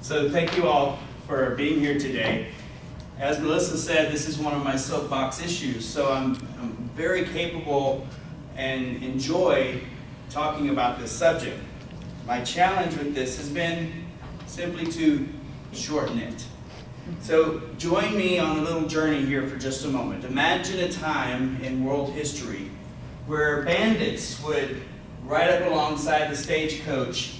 So thank you all for being here today. As Melissa said, this is one of my soapbox issues, so I'm very capable and enjoy talking about this subject. My challenge with this has been simply to shorten it. So join me on a little journey here for just a moment. Imagine a time in world history where bandits would ride up alongside the stagecoach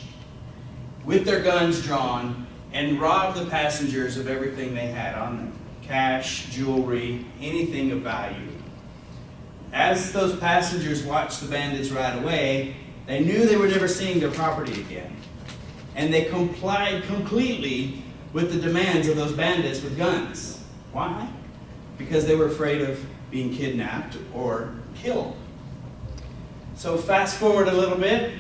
with their guns drawn and rob the passengers of everything they had on them. Cash, jewelry, anything of value. As those passengers watched the bandits ride away, they knew they were never seeing their property again. And they complied completely with the demands of those bandits with guns. Why? Because they were afraid of being kidnapped or killed. So fast forward a little bit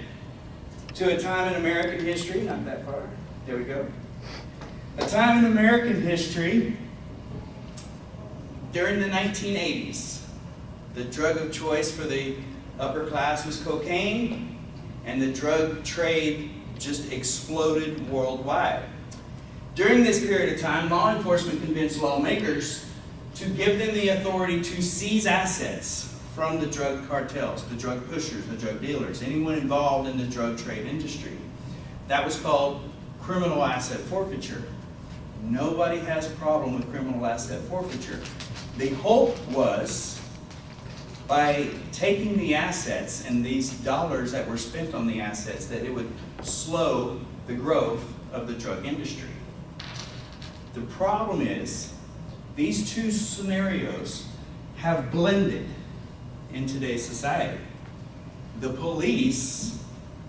to a time in American history, not that far, there we go. A time in American history during the 1980s. The drug of choice for the upper class was cocaine, and the drug trade just exploded worldwide. During this period of time, law enforcement convinced lawmakers to give them the authority to seize assets from the drug cartels, the drug pushers, the drug dealers, anyone involved in the drug trade industry. That was called criminal asset forfeiture. Nobody has a problem with criminal asset forfeiture. The hope was, by taking the assets and these dollars that were spent on the assets, that it would slow the growth of the drug industry. The problem is, these two scenarios have blended in today's society. The police,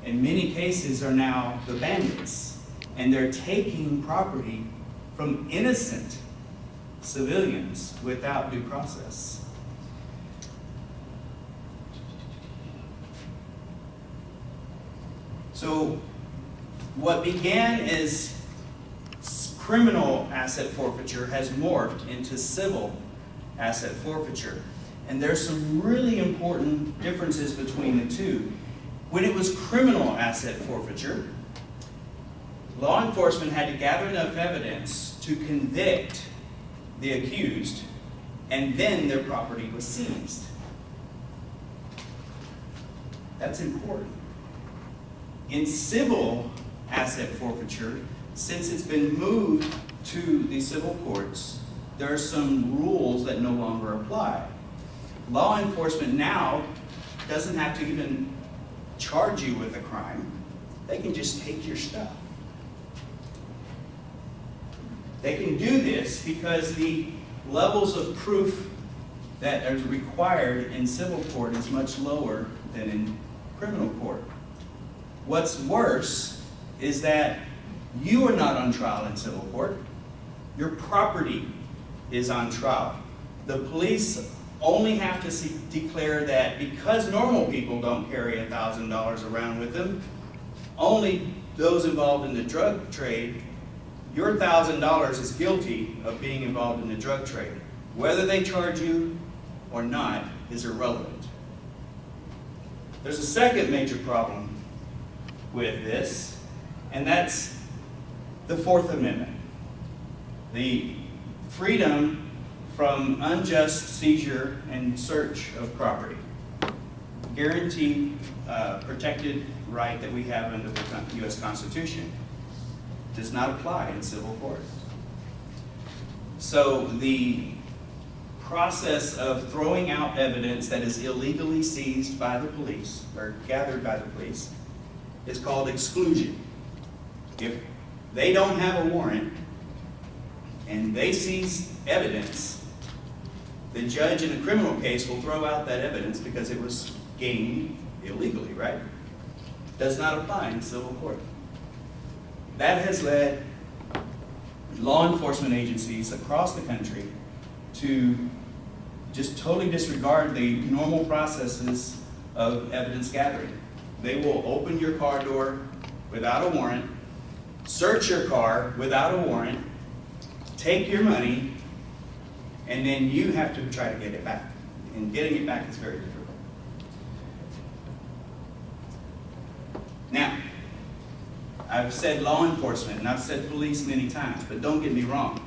in many cases, are now the bandits, and they're taking property from innocent civilians without due process. So what began as criminal asset forfeiture has morphed into civil asset forfeiture. And there's some really important differences between the two. When it was criminal asset forfeiture, law enforcement had to gather enough evidence to convict the accused, and then their property was seized. That's important. In civil asset forfeiture, since it's been moved to the civil courts, there are some rules that no longer apply. Law enforcement now doesn't have to even charge you with a crime. They can just take your stuff. They can do this because the levels of proof that are required in civil court is much lower than in criminal court. What's worse is that you are not on trial in civil court. Your property is on trial. The police only have to declare that because normal people don't carry $1,000 around with them, only those involved in the drug trade, your $1,000 is guilty of being involved in the drug trade. Whether they charge you or not is irrelevant. There's a second major problem with this, and that's the Fourth Amendment. The freedom from unjust seizure and search of property. Guaranteed, protected right that we have under the U.S. Constitution does not apply in civil court. So the process of throwing out evidence that is illegally seized by the police, or gathered by the police, is called exclusion. If they don't have a warrant and they seize evidence, the judge in a criminal case will throw out that evidence because it was gained illegally, right? Does not apply in civil court. That has led law enforcement agencies across the country to just totally disregard the normal processes of evidence gathering. They will open your car door without a warrant, search your car without a warrant, take your money, and then you have to try to get it back. And getting it back is very difficult. Now, I've said law enforcement, and I've said police many times, but don't get me wrong.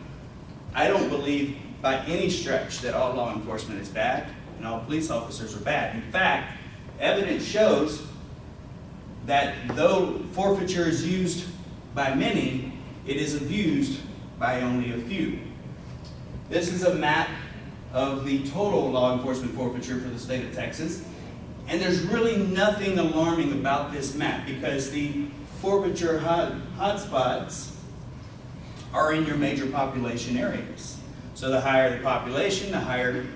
I don't believe by any stretch that all law enforcement is bad and all police officers are bad. In fact, evidence shows that though forfeiture is used by many, it is abused by only a few. This is a map of the total law enforcement forfeiture for the state of Texas. And there's really nothing alarming about this map because the forfeiture hotspots are in your major population areas. So the higher the population, the higher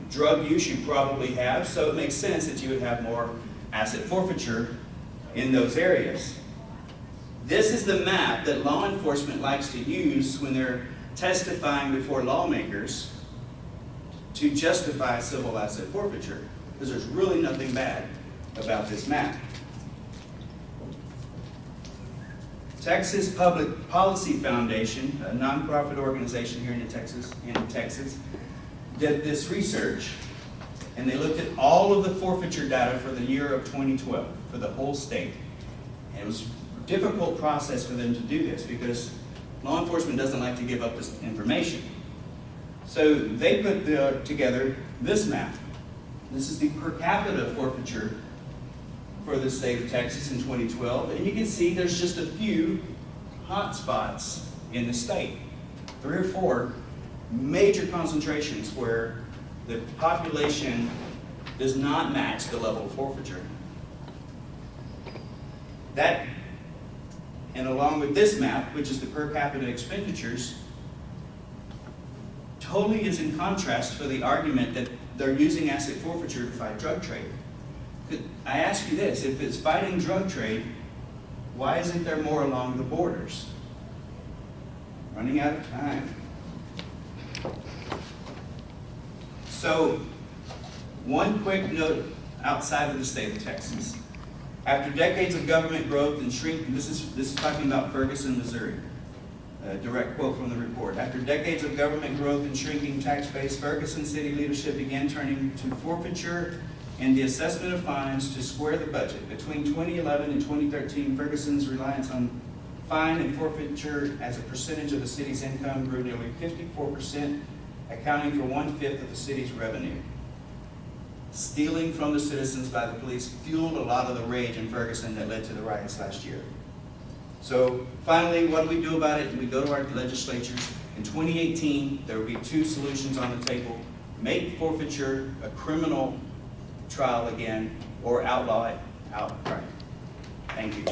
drug use you probably have, so it makes sense that you would have more asset forfeiture in those areas. This is the map that law enforcement likes to use when they're testifying before lawmakers to justify civil asset forfeiture, because there's really nothing bad about this map. Texas Public Policy Foundation, a nonprofit organization here in Texas, did this research, and they looked at all of the forfeiture data for the year of 2012 for the whole state. And it was a difficult process for them to do this because law enforcement doesn't like to give up this information. So they put together this map. This is the per capita forfeiture for the state of Texas in 2012, and you can see there's just a few hot spots in the state. 3 or 4 major concentrations where the population does not match the level of forfeiture. That, and along with this map, which is the per capita expenditures, totally is in contrast for the argument that they're using asset forfeiture to fight drug trade. I ask you this, if it's fighting drug trade, why isn't there more along the borders? Running out of time. So, one quick note outside of the state of Texas. After decades of government growth and shrinking, this is talking about Ferguson, Missouri. A direct quote from the report. After decades of government growth and shrinking tax base, Ferguson city leadership began turning to forfeiture and the assessment of fines to square the budget. Between 2011 and 2013, Ferguson's reliance on fine and forfeiture as a percentage of the city's income grew nearly 54%, accounting for 1/5 of the city's revenue. Stealing from the citizens by the police fueled a lot of the rage in Ferguson that led to the riots last year. So finally, what do we do about it? We go to our legislatures. In 2018, there will be 2 solutions on the table. Make forfeiture a criminal trial again, or outlaw it outright. Thank you.